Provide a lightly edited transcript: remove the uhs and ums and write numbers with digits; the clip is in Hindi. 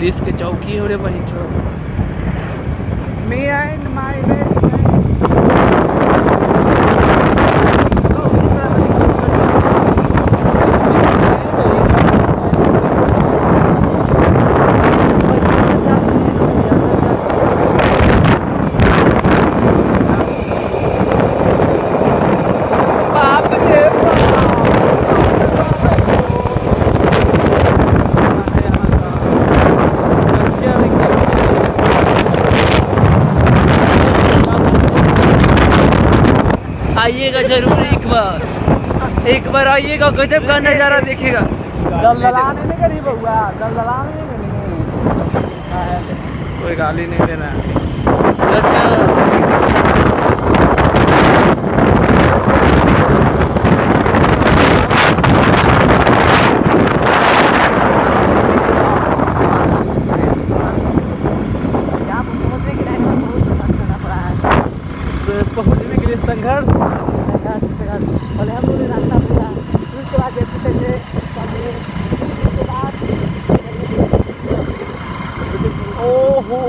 पुलिस की चौकी हो रे वहीं छो। Me and my आइएगा जरूर एक बार आइएगा, गजब का नज़ारा देखेगा। दलदला नहीं करी बउआ, दलदला नहीं करी। कोई गाली नहीं देना। अच्छा पहुंचने के लिए संघर्ष। पहले हम लोग ने रास्ता पूरा, उसके बाद जैसे तैसे उसके बाद ओ हो